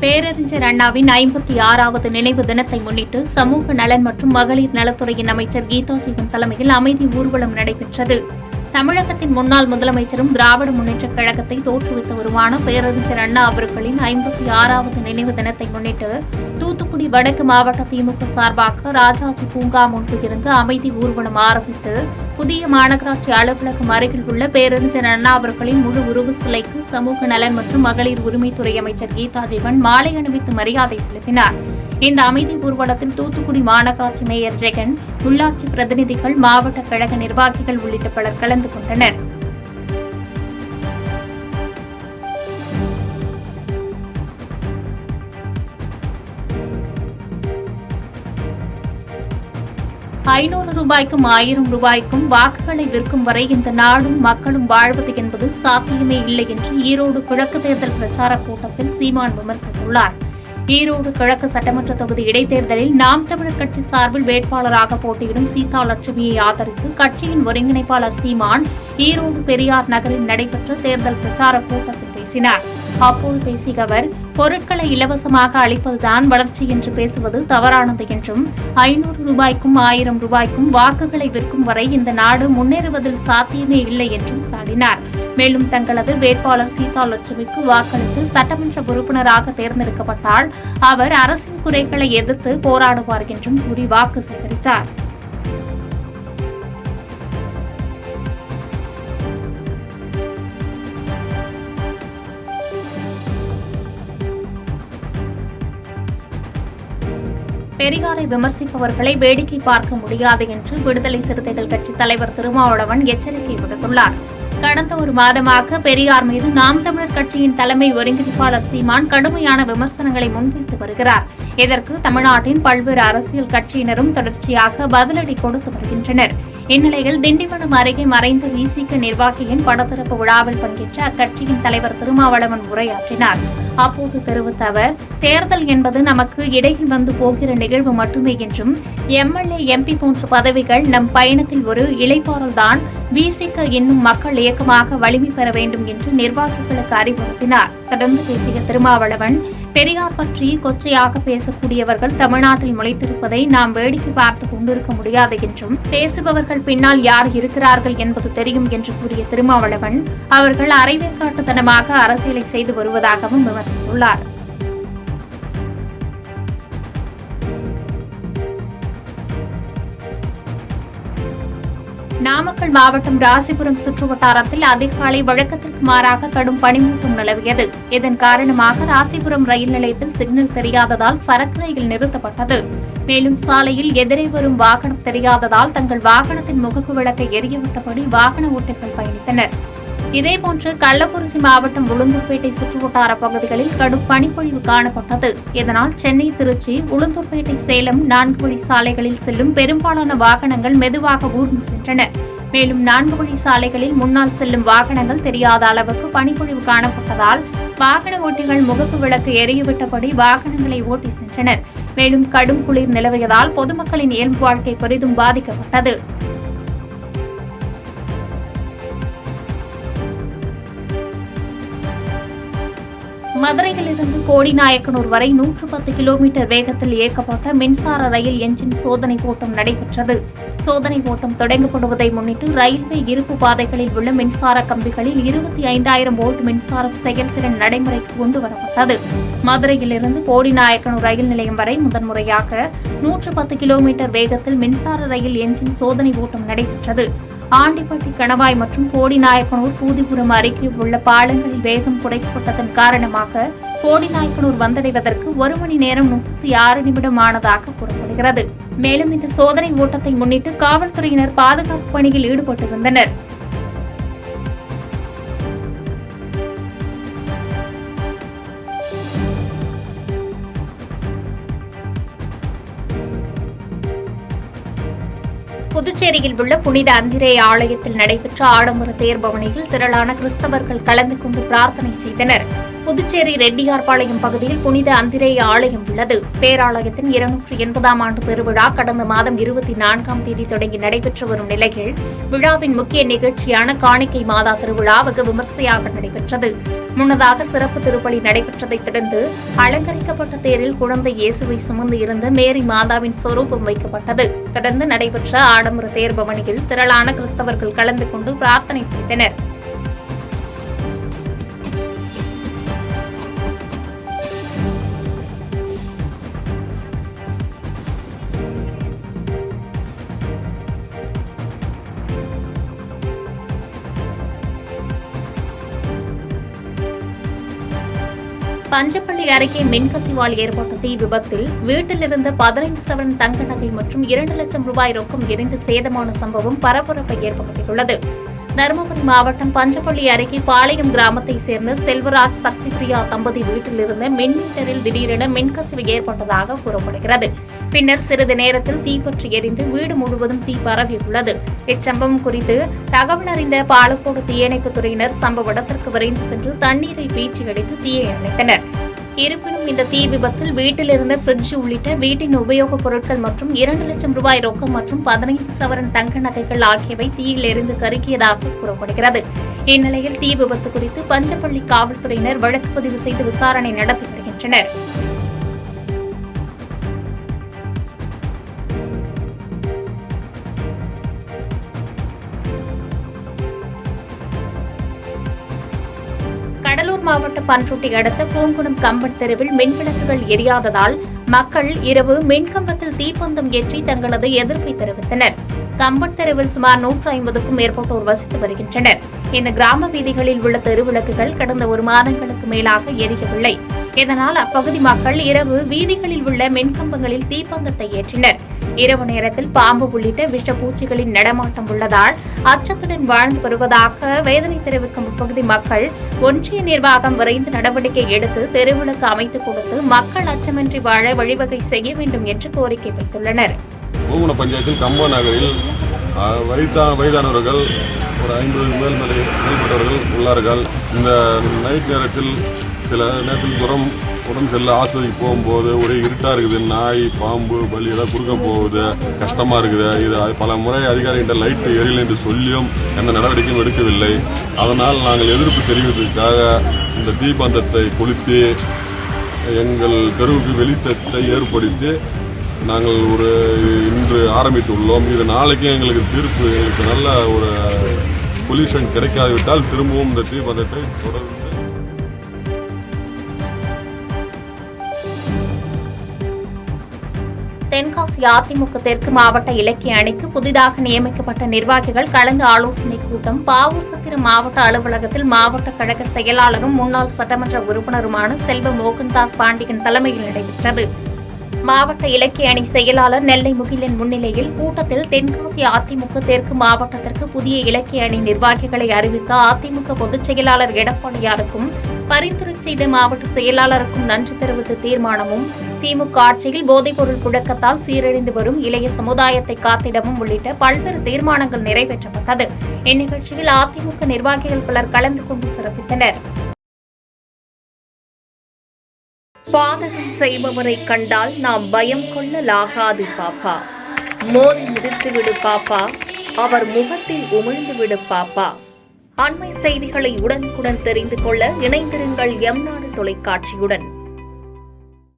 பேரறிஞர் அண்ணாவின் 56வது நினைவு தினத்தை முன்னிட்டு சமூக நலன் மற்றும் மகளிர் நலத்துறையின் அமைச்சர் கீதா ஜீவன் தலைமையில் அமைதி ஊர்வலம் நடைபெற்றது. தமிழகத்தின் முன்னாள் முதலமைச்சரும் திராவிட முன்னேற்றக் கழகத்தை தோற்றுவித்தவருமான பேரறிஞர் அண்ணா அவர்களின் 56வது நினைவு தினத்தை முன்னிட்டு தூத்துக்குடி வடக்கு மாவட்ட திமுக சார்பாக ராஜாஜி பூங்கா முன்பு இருந்து அமைதி ஊர்வலம் ஆரம்பித்து புதிய மாநகராட்சி அலுவலகம் அருகில் உள்ள பேரறிஞர் அண்ணா அவர்களின் முழு உருவ சிலைக்கு சமூக நலன் மற்றும் மகளிர் உரிமைத்துறை அமைச்சர் கீதா ஜீவன் மாலை அணிவித்து மரியாதை செலுத்தினார். இந்த அமைதி ஊர்வலத்தில் தூத்துக்குடி மாநகராட்சி மேயர் ஜெகன், உள்ளாட்சி பிரதிநிதிகள், மாவட்ட கழக நிர்வாகிகள் உள்ளிட்ட பலர் கலந்து கொண்டனர். ரூபாய்க்கும் 1000 ரூபாய்க்கும் வாக்குகளை விற்கும் வரை இந்த நாடும் மக்களும் வாழ்வது என்பது சாத்தியமே இல்லை என்று ஈரோடு கிழக்கு தேர்தல் பிரச்சாரக் கூட்டத்தில் சீமான் விமர்சித்துள்ளார். ஈரோடு கிழக்கு சட்டமன்ற தொகுதி இடைத்தேர்தலில் நாம் தமிழர் கட்சி சார்பில் வேட்பாளராக போட்டியிடும் சீதா லட்சுமியை ஆதரித்து கட்சியின் ஒருங்கிணைப்பாளர் சீமான் ஈரோடு பெரியார் நகரில் நடைபெற்ற தேர்தல் பிரச்சாரக் கூட்டத்தில் பேசினார். அப்போது பேசிய அவர், பொருட்களை இலவசமாக அளிப்பதுதான் வளர்ச்சி என்று பேசுவது தவறானது என்றும் 500 ரூபாய்க்கும் 1000 ரூபாய்க்கும் வாக்குகளை விற்கும் வரை இந்த நாடு முன்னேறுவதில் சாத்தியமே இல்லை என்றும் சாடினார். மேலும் தங்களது வேட்பாளர் சீதா லட்சுமிக்கு வாக்களித்து சட்டமன்ற உறுப்பினராக தேர்ந்தெடுக்கப்பட்டால் அவர் அரசின் குறைகளை எதிர்த்து போராடுவார் என்றும் கூறி வாக்கு சேகரித்தார். பெரியாரை விமர்சிப்பவர்களை வேடிக்கை பார்க்க முடியாது என்று விடுதலை சிறுத்தைகள் கட்சி தலைவர் திருமாவளவன் எச்சரிக்கை விடுத்துள்ளார். கடந்த ஒரு மாதமாக பெரியார் மீது நாம் தமிழர் கட்சியின் தலைமை ஒருங்கிணைப்பாளர் சீமான் கடுமையான விமர்சனங்களை முன்வைத்து வருகிறார். இதற்கு தமிழ்நாட்டின் பல்வேறு அரசியல் கட்சியினரும் தொடர்ச்சியாக பதிலடி கொடுத்து வருகின்றனர். இந்நிலையில் திண்டிவனம் அருகே மறைந்த விசிக நிர்வாகியின் படத்திறப்பு விழாவில் பங்கேற்ற அக்கட்சியின் தலைவர் திருமாவளவன் உரையாற்றினார். அப்போது தெரிவித்த அவர், தேர்தல் என்பது நமக்கு இடையில் வந்து போகிற நிகழ்வு மட்டுமே என்றும் எம்எல்ஏ, எம்பி போன்ற பதவிகள் நம் பயணத்தில் ஒரு இளைப்பாறல்தான். விசிக இன்னும் மக்கள் இயக்கமாக வலிமை பெற வேண்டும் என்று நிர்வாகிகளுக்கு அறிவுறுத்தினார். தொடர்ந்து பேசிய திருமாவளவன், பெரியார் பற்றி கொச்சையாக பேசக்கூடியவர்கள் தமிழ்நாட்டில் முளைத்திருப்பதை நாம் வேடிக்கை பார்த்து கொண்டிருக்க முடியாது என்றும், பேசுபவர்கள் பின்னால் யார் இருக்கிறார்கள் என்பது தெரியும் என்று கூறிய திருமாவளவன், அவர்கள் அரைவேற்காட்டுத்தனமாக அரசியலை செய்து வருவதாகவும் விமர்சித்துள்ளார். நாமக்கல் மாவட்டம் ராசிபுரம் சுற்றுவட்டாரத்தில் அதிகாலை வழக்கத்திற்கு மாறாக கடும் பனிமூட்டம் நிலவியது. இதன் காரணமாக ராசிபுரம் ரயில் நிலையத்தில் சிக்னல் தெரியாததால் சரக்கு ரயில் நிறுத்தப்பட்டது. மேலும் சாலையில் எதிரே வரும் வாகனம் தெரியாததால் தங்கள் வாகனத்தின் முகப்பு விளக்கை எரியவிட்டபடி வாகன ஓட்டிகள் பயணித்தனர். இதேபோன்று கள்ளக்குறிச்சி மாவட்டம் உளுந்தூர்பேட்டை சுற்றுவட்டார பகுதிகளில் கடும் பனிப்பொழிவு காணப்பட்டது. இதனால் சென்னை, திருச்சி, உளுந்தூர்பேட்டை, சேலம் 4 வழி சாலைகளில் செல்லும் பெரும்பாலான வாகனங்கள் மெதுவாக ஊர்ந்து சென்றன. மேலும் 4 வழி சாலைகளில் முன்னால் செல்லும் வாகனங்கள் தெரியாத அளவுக்கு பனிப்பொழிவு காணப்பட்டதால் வாகன ஓட்டிகள் முகப்பு விளக்கு எரியவிட்டபடி வாகனங்களை ஓட்டி சென்றனர். மேலும் கடும் குளிர் நிலவியதால் பொதுமக்களின் இயல்பு வாழ்க்கை பெரிதும் பாதிக்கப்பட்டது. மதுரையிலிருந்து கோடிநாயக்கனூர் வரை 110 கிலோமீட்டர் வேகத்தில் இயக்கப்பட்ட மின்சார ரயில் என்ஜின் சோதனை ஓட்டம் நடைபெற்றது. சோதனை ஓட்டம் தொடங்கப்படுவதை முன்னிட்டு ரயில்வே இருப்பு பாதைகளில் உள்ள மின்சார கம்பிகளில் 25,000 வோல்ட் மின்சாரம் செயல்திறன் நடைமுறைக்கு கொண்டுவரப்பட்டது. மதுரையிலிருந்து கோடிநாயக்கனூர் ரயில் நிலையம் வரை முதன்முறையாக 110 கிலோமீட்டர் வேகத்தில் மின்சார ரயில் என்ஜின் சோதனை ஓட்டம் நடைபெற்றது. ஆண்டிப்பட்டி, கணவாய் மற்றும் கோடிநாயக்கனூர், பூதிபுரம் அருகே உள்ள பாலங்களில் வேகம் குறைக்கப்பட்டதன் காரணமாக கோடிநாயக்கனூர் வந்தடைவதற்கு 1 மணி நேரம் 36 நிமிடம் ஆனதாக கூறப்படுகிறது. மேலும் இந்த சோதனை ஓட்டத்தை முன்னிட்டு காவல்துறையினர் பாதுகாப்பு பணியில் ஈடுபட்டிருந்தனர். புதுச்சேரியில் உள்ள புனித அந்திரே ஆலயத்தில் நடைபெற்ற ஆடம்பர தேர் பவனியில் திரளான கிறிஸ்தவர்கள் கலந்து கொண்டு பிரார்த்தனை செய்தனர். புதுச்சேரி ரெட்டியார்பாளையம் பகுதியில் புனித அந்திரேய ஆலயம் உள்ளது. பேராலயத்தின் 280ஆம் ஆண்டு பெருவிழா கடந்த மாதம் 24ஆம் தேதி தொடங்கி நடைபெற்று வரும் நிலையில் விழாவின் முக்கிய நிகழ்ச்சியான காணிக்கை மாதா திருவிழா வெகு விமர்சையாக நடைபெற்றது. முன்னதாக சிறப்பு திருப்பலி நடைபெற்றதைத் தொடர்ந்து அலங்கரிக்கப்பட்ட தேரில் குழந்தை இயேசுவை சுமந்து இருந்த மேரி மாதாவின் சொரூபம் வைக்கப்பட்டது. தொடர்ந்து நடைபெற்ற ஆடம்பர தேர் பவனியில் திரளான கிறிஸ்தவர்கள் கலந்து கொண்டு பிரார்த்தனை செய்தனர். பஞ்சப்பள்ளி அருகே மின்கசிவால் ஏற்பட்ட தீ விபத்தில் வீட்டிலிருந்த 15 சவரன் தங்க நகை மற்றும் 2 லட்சம் ரூபாய் ரொக்கம் எரிந்து சேதமான சம்பவம் பரபரப்பை ஏற்படுத்தியுள்ளது. தருமபுரி மாவட்டம் பஞ்சப்பள்ளி அருகே பாளையம் கிராமத்தைச் சேர்ந்த செல்வராஜ் சக்தி பிரியா தம்பதி வீட்டில் இருந்த மின் மீட்டரில் திடீரென மின்கசிவு ஏற்பட்டதாக கூறப்படுகிறது. பின்னர் சிறிது நேரத்தில் தீப்பற்றி எரிந்து வீடு முழுவதும் தீ பரவியுள்ளது. இச்சம்பவம் குறித்து தகவல் அறிந்த பாலக்கோடு தீயணைப்புத் துறையினர் சம்பவ இடத்திற்கு விரைந்து சென்று தண்ணீரை பீச்சி அடித்து தீயை அணைத்தனர். இருப்பினும் இந்த தீ விபத்தில் வீட்டில் இருந்த பிரிட்ஜ் உள்ளிட்ட வீட்டின் உபயோகப் பொருட்கள் மற்றும் 2 லட்சம் ரூபாய் ரொக்கம் மற்றும் 15 சவரன் தங்க நகைகள் ஆகியவை தீயில் எரிந்து கருகியதாக கூறப்படுகிறது. இந்நிலையில் தீ விபத்து குறித்து பஞ்சப்பள்ளி காவல்துறையினர் வழக்கு பதிவு செய்து விசாரணை நடத்தி வருகின்றனர். கடலூர் மாவட்டம் பன்ருட்டி அடுத்த பூங்குளம் கம்பன் தெருவில் மின்விளக்குகள் எரியாததால் மக்கள் இரவு மின்கம்பத்தில் தீப்பந்தம் ஏற்றி தங்களது எதிர்ப்பை தெரிவித்தனர். கம்பன் தெருவில் சுமார் 150க்கும் மேற்பட்டோர் வசித்து வருகின்றனர். இந்த கிராம வீதிகளில் உள்ள தெருவிளக்குகள் கடந்த 1 மாதங்களுக்கு மேலாக எரியவில்லை. இதனால் அப்பகுதி மக்கள் இரவு வீதிகளில் உள்ள மின்கம்பங்களில் தீப்பந்தத்தை ஏற்றினர். இரவு நேரத்தில் பாம்பு உள்ளிட்ட விஷ பூச்சிகளின் நடமாட்டம் உள்ளதால் அச்சத்துடன் வாழ்ந்து வருவதாக வேதனை தெரிவிக்கும் அப்பகுதி மக்கள் ஒன்றிய நிர்வாகம் விரைந்து நடவடிக்கை எடுத்து தெருவிளக்கு அமைத்துக் கொடுத்து மக்கள் அச்சமின்றி வாழ வழிவகை செய்ய வேண்டும் என்று கோரிக்கை வைத்துள்ளனர். பூங்குளம் பஞ்சாயத்தில் கம்ப நகரில் வயதானவர்கள் ஒரு 50 மேற்பட்டவர்கள் உள்ளார்கள். இந்த நைட் நேரத்தில் சில நேரத்தில் உடம்பு செல்ல ஆஸ்பத்திரிக்கு போகும்போது ஒரே இருட்டாக இருக்குது. நாய் பாம்பு பலி ஏதாவது குறுக்க போகுது, கஷ்டமாக இருக்குது. இது பல முறை அதிகாரிகிட்ட லைட்டு எரியலை என்று சொல்லியும் எந்த நடவடிக்கையும் எடுக்கவில்லை. அதனால் நாங்கள் எதிர்ப்பு தெரிவிப்பதற்காக இந்த தீபந்தத்தை கொளுத்தி எங்கள் தெருவுக்கு வெளிச்சத்தை ஏற்படுத்தி நாங்கள் இன்று ஆரம்பித்துள்ளோம். இது நாளைக்கு எங்களுக்கு தீர்ப்பு எங்களுக்கு நல்ல ஒரு சொல்யூஷன் கிடைக்காவிட்டால் திரும்பவும் இந்த தீபந்தத்தை தொடர்ந்து தென்காசி அதிமுக தெற்கு மாவட்ட இலக்கிய அணிக்கு புதிதாக நியமிக்கப்பட்ட நிர்வாகிகள் கலந்து ஆலோசனைக் கூட்டம் பாவூர் சத்திரம் மாவட்ட அலுவலகத்தில் மாவட்ட கழக செயலாளரும் முன்னாள் சட்டமன்ற உறுப்பினருமான செல்வ மோகன்தாஸ் பாண்டியன் தலைமையில் நடைபெற்றது. மாவட்ட இலக்கிய அணி செயலாளர் நெல்லை முகிலன் முன்னிலையில் கூட்டத்தில் தென்காசி அதிமுக தெற்கு மாவட்டத்திற்கு புதிய இலக்கிய அணி நிர்வாகிகளை அறிவித்த அதிமுக பொதுச் செயலாளர் எடப்பாடியாருக்கும் பரிந்துரை செய்த மாவட்ட செயலாளருக்கும் நன்றி தெரிவித்த தீர்மானமும், திமுக ஆட்சியில் போதைப்பொருள் புழக்கத்தால் சீரழிந்து வரும் இளைய சமுதாயத்தை காத்திடவும் உள்ளிட்ட பல்வேறு தீர்மானங்கள் நிறைவேற்றப்பட்டது. இந்நிகழ்ச்சியில் அதிமுக நிர்வாகிகள் பலர் கலந்து கொண்டு சிறப்பித்தனர். பாதகம் செய்பவரை கண்டால் நாம் பயம் கொள்ளலாகாது பாப்பா. மோதி மிதித்துவிடு பாப்பா, அவர் முகத்தில் உமிழ்ந்துவிடு பாப்பா. அண்மை செய்திகளை உடனுக்குடன் தெரிந்து கொள்ள இணைந்திருங்கள் எம் நாடு தொலைக்காட்சியுடன்.